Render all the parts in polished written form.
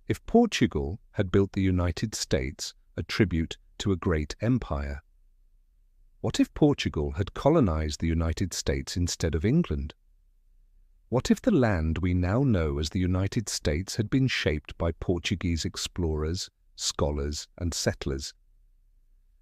If Portugal had built the United States, a tribute to a great empire? What if Portugal had colonized the United States instead of England? What if the land we now know as the United States had been shaped by Portuguese explorers, scholars, and settlers?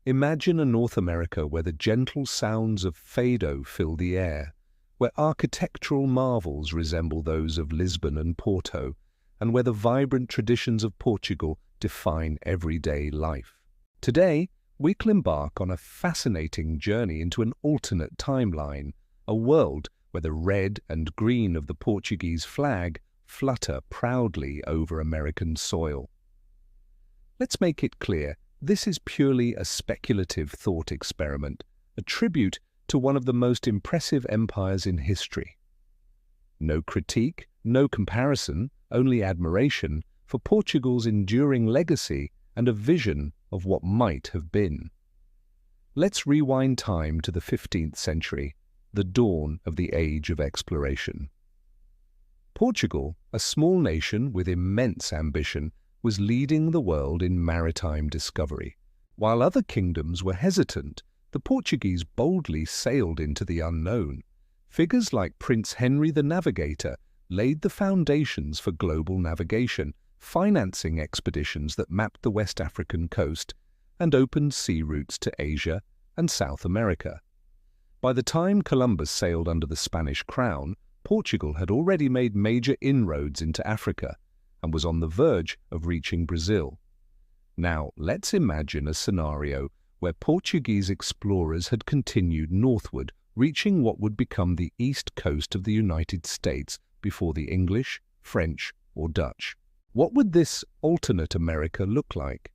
Imagine a North America where the gentle sounds of fado fill the air, where architectural marvels resemble those of Lisbon and Porto, and where the vibrant traditions of Portugal define everyday life. Today, we can embark on a fascinating journey into an alternate timeline, a world where the red and green of the Portuguese flag flutter proudly over American soil. Let's make it clear, this is purely a speculative thought experiment, a tribute to one of the most impressive empires in history. No critique, no comparison, only admiration for Portugal's enduring legacy and a vision of what might have been. Let's rewind time to the 15th century, the dawn of the age of exploration. Portugal, a small nation with immense ambition, was leading the world in maritime discovery. While other kingdoms were hesitant, the Portuguese boldly sailed into the unknown. Figures like Prince Henry the Navigator laid the foundations for global navigation, financing expeditions that mapped the West African coast and opened sea routes to Asia and South America. By the time Columbus sailed under the Spanish crown, Portugal had already made major inroads into Africa and was on the verge of reaching Brazil. Now, let's imagine a scenario where Portuguese explorers had continued northward, reaching what would become the east coast of the United States before the English, French, or Dutch. What would this alternate America look like?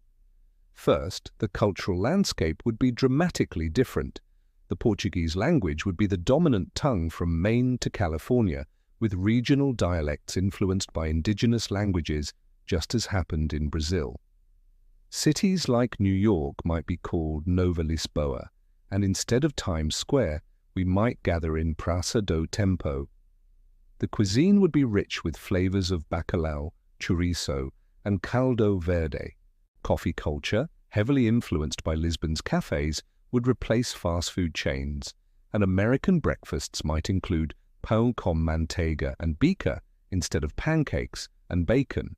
First, the cultural landscape would be dramatically different. The Portuguese language would be the dominant tongue from Maine to California, with regional dialects influenced by indigenous languages, just as happened in Brazil. Cities like New York might be called Nova Lisboa, and instead of Times Square, we might gather in Praça do Tempo. The cuisine would be rich with flavors of bacalhau, chorizo, and caldo verde. Coffee culture, heavily influenced by Lisbon's cafes, would replace fast food chains, and American breakfasts might include pão com manteiga and bica instead of pancakes and bacon.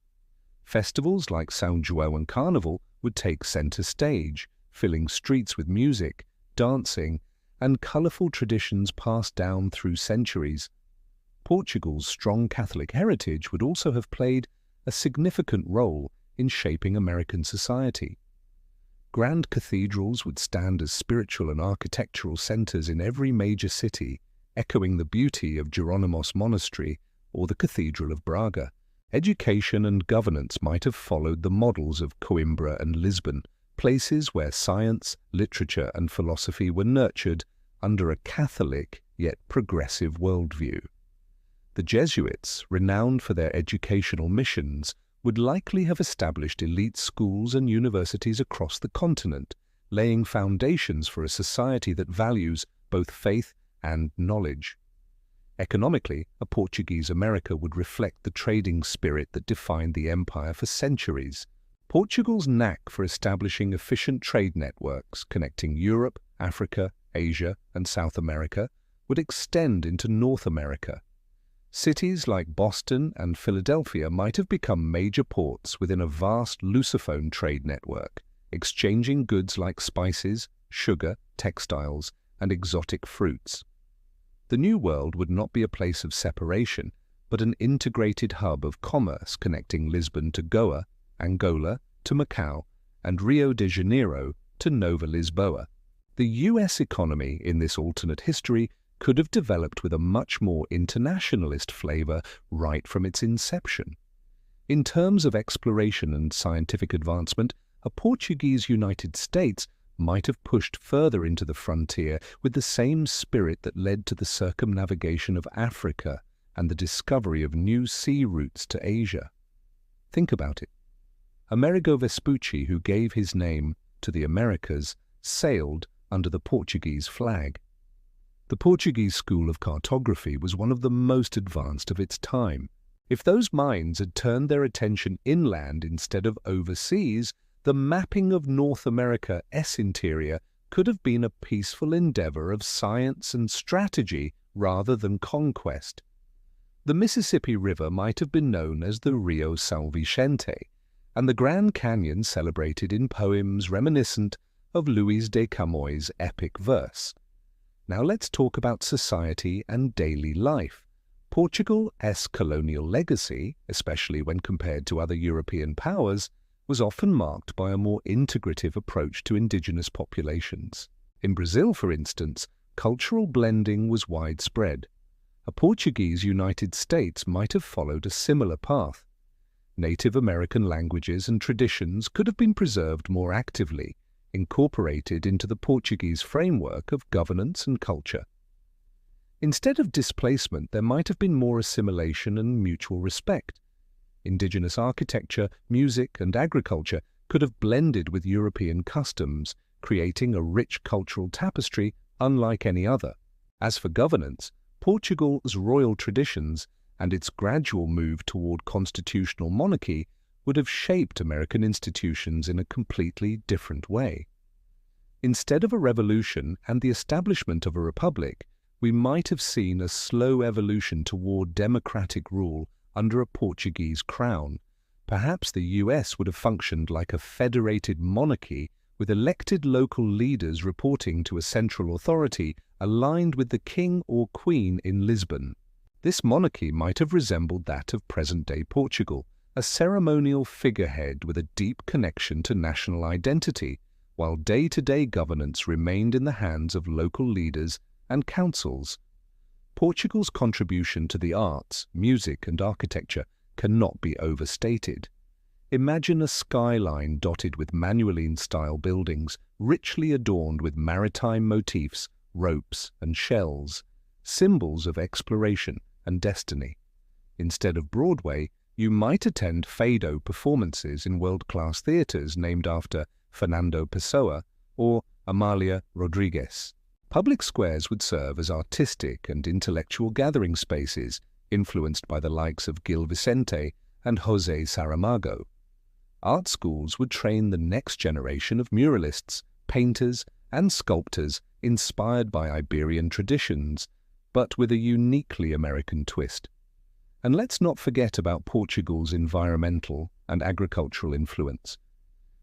Festivals like São João and Carnival would take center stage, filling streets with music, dancing, and colorful traditions passed down through centuries. Portugal's strong Catholic heritage would also have played a significant role in shaping American society. Grand cathedrals would stand as spiritual and architectural centers in every major city, echoing the beauty of Jeronimos Monastery or the Cathedral of Braga. Education and governance might have followed the models of Coimbra and Lisbon, places where science, literature, and philosophy were nurtured under a Catholic yet progressive worldview. The Jesuits, renowned for their educational missions, would likely have established elite schools and universities across the continent, laying foundations for a society that values both faith and knowledge. Economically, a Portuguese America would reflect the trading spirit that defined the empire for centuries. Portugal's knack for establishing efficient trade networks connecting Europe, Africa, Asia, and South America would extend into North America. Cities like Boston and Philadelphia might have become major ports within a vast Lusophone trade network, exchanging goods like spices, sugar, textiles, and exotic fruits. The New World would not be a place of separation, but an integrated hub of commerce connecting Lisbon to Goa, Angola to Macau, and Rio de Janeiro to Nova Lisboa. The US economy in this alternate history could have developed with a much more internationalist flavor right from its inception. In terms of exploration and scientific advancement, a Portuguese United States might have pushed further into the frontier with the same spirit that led to the circumnavigation of Africa and the discovery of new sea routes to Asia. Think about it. Amerigo Vespucci, who gave his name to the Americas, sailed under the Portuguese flag. The Portuguese school of cartography was one of the most advanced of its time, If those minds had turned their attention inland instead of overseas, the mapping of North America's interior could have been a peaceful endeavor of science and strategy rather than conquest. The Mississippi River might have been known as the Rio São Vicente, and the Grand Canyon celebrated in poems reminiscent of Luis de Camões' epic verse. Now let's talk about society and daily life. Portugal's colonial legacy, especially when compared to other European powers, was often marked by a more integrative approach to indigenous populations. In Brazil, for instance, cultural blending was widespread. A Portuguese United States might have followed a similar path. Native American languages and traditions could have been preserved more actively, incorporated into the Portuguese framework of governance and culture. Instead of displacement, there might have been more assimilation and mutual respect. Indigenous architecture, music, and agriculture could have blended with European customs, creating a rich cultural tapestry unlike any other. As for governance, Portugal's royal traditions and its gradual move toward constitutional monarchy would have shaped American institutions in a completely different way. Instead of a revolution and the establishment of a republic, we might have seen a slow evolution toward democratic rule under a Portuguese crown. Perhaps the US would have functioned like a federated monarchy with elected local leaders reporting to a central authority aligned with the king or queen in Lisbon. This monarchy might have resembled that of present-day Portugal, a ceremonial figurehead with a deep connection to national identity, while day-to-day governance remained in the hands of local leaders and councils. Portugal's contribution to the arts, music, and architecture cannot be overstated. Imagine a skyline dotted with Manueline-style buildings, richly adorned with maritime motifs, ropes, and shells, symbols of exploration and destiny. Instead of Broadway, you might attend fado performances in world-class theaters named after Fernando Pessoa or Amalia Rodrigues. Public squares would serve as artistic and intellectual gathering spaces, influenced by the likes of Gil Vicente and José Saramago. Art schools would train the next generation of muralists, painters, and sculptors inspired by Iberian traditions, but with a uniquely American twist. And let's not forget about Portugal's environmental and agricultural influence.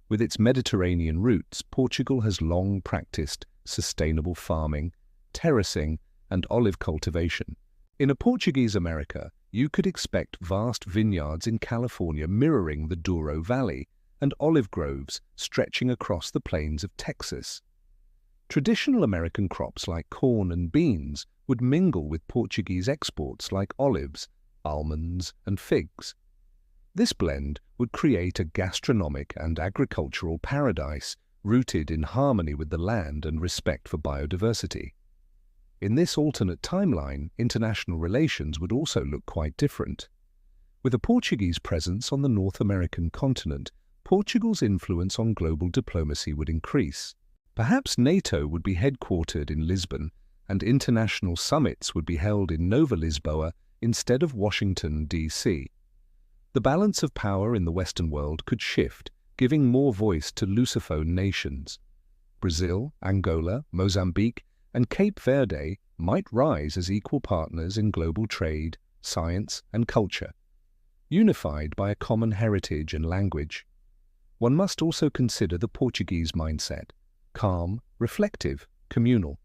With its Mediterranean roots, Portugal has long practiced sustainable farming, terracing, and olive cultivation. In a Portuguese America, you could expect vast vineyards in California mirroring the Douro Valley and olive groves stretching across the plains of Texas. Traditional American crops like corn and beans would mingle with Portuguese exports like olives, almonds, and figs. This blend would create a gastronomic and agricultural paradise rooted in harmony with the land and respect for biodiversity. In this alternate timeline, international relations would also look quite different. With a Portuguese presence on the North American continent, Portugal's influence on global diplomacy would increase. Perhaps NATO would be headquartered in Lisbon, and international summits would be held in Nova Lisboa instead of Washington, D.C. The balance of power in the Western world could shift, giving more voice to Lusophone nations. Brazil, Angola, Mozambique, and Cape Verde might rise as equal partners in global trade, science, and culture, unified by a common heritage and language. One must also consider the Portuguese mindset: calm, reflective, communal.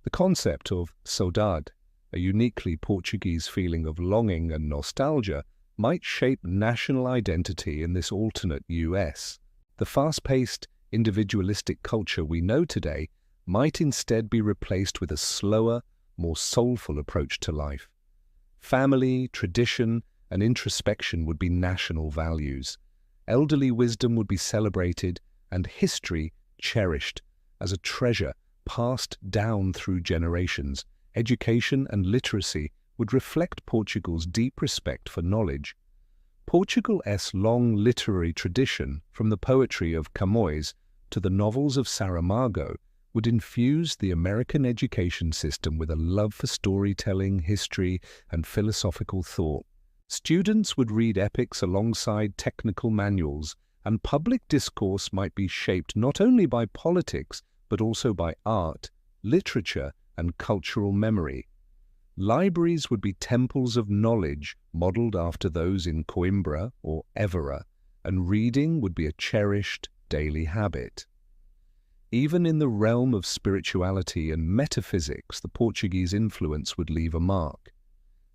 The concept of saudade, a uniquely Portuguese feeling of longing and nostalgia, might shape national identity in this alternate US. The fast-paced, individualistic culture we know today might instead be replaced with a slower, more soulful approach to life. Family, tradition, and introspection would be national values. Elderly wisdom would be celebrated, and history cherished as a treasure passed down through generations. Education and literacy would reflect Portugal's deep respect for knowledge. Portugal's long literary tradition, from the poetry of Camões to the novels of Saramago, would infuse the American education system with a love for storytelling, history, and philosophical thought. Students would read epics alongside technical manuals, and public discourse might be shaped not only by politics, but also by art, literature, and cultural memory. Libraries would be temples of knowledge modelled after those in Coimbra or Évora, and reading would be a cherished daily habit. Even in the realm of spirituality and metaphysics, the Portuguese influence would leave a mark.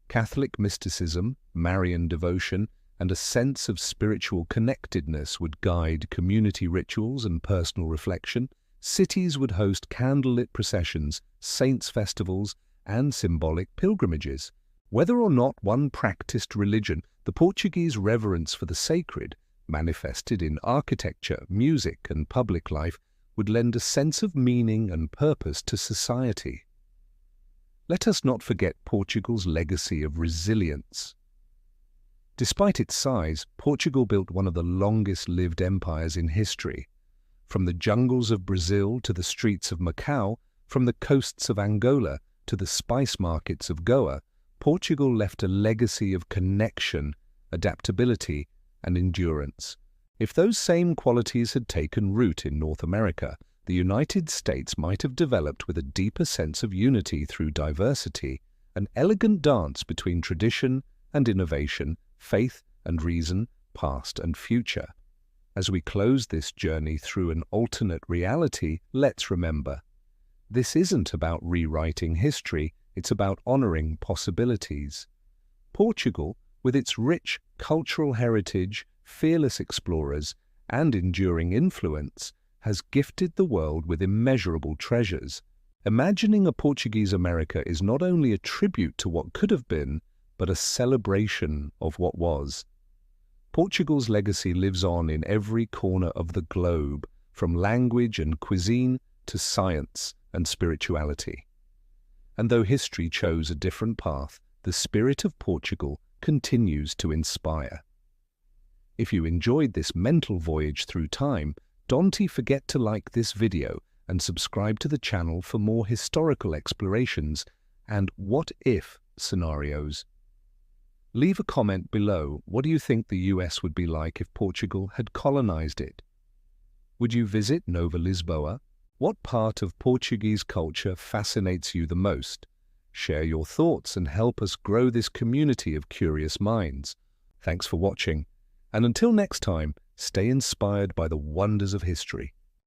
Catholic mysticism, Marian devotion, and a sense of spiritual connectedness would guide community rituals and personal reflection. Cities would host candlelit processions, saints' festivals, and symbolic pilgrimages. Whether or not one practiced religion, the Portuguese reverence for the sacred, manifested in architecture, music, and public life, would lend a sense of meaning and purpose to society. Let us not forget Portugal's legacy of resilience. Despite its size, Portugal built one of the longest-lived empires in history. From the jungles of Brazil to the streets of Macau, from the coasts of Angola to the spice markets of Goa, Portugal left a legacy of connection, adaptability, and endurance. If those same qualities had taken root in North America, the United States might have developed with a deeper sense of unity through diversity, an elegant dance between tradition and innovation, faith and reason, past and future. As we close this journey through an alternate reality, let's remember, this isn't about rewriting history, it's about honoring possibilities. Portugal, with its rich cultural heritage, fearless explorers, and enduring influence, has gifted the world with immeasurable treasures. Imagining a Portuguese America is not only a tribute to what could have been, but a celebration of what was. Portugal's legacy lives on in every corner of the globe, from language and cuisine to science and spirituality. And though history chose a different path, the spirit of Portugal continues to inspire. If you enjoyed this mental voyage through time, don't forget to like this video and subscribe to the channel for more historical explorations and what-if scenarios. Leave a comment below. What do you think the US would be like if Portugal had colonized it? Would you visit Nova Lisboa? What part of Portuguese culture fascinates you the most? Share your thoughts and help us grow this community of curious minds. Thanks for watching, and until next time, stay inspired by the wonders of history.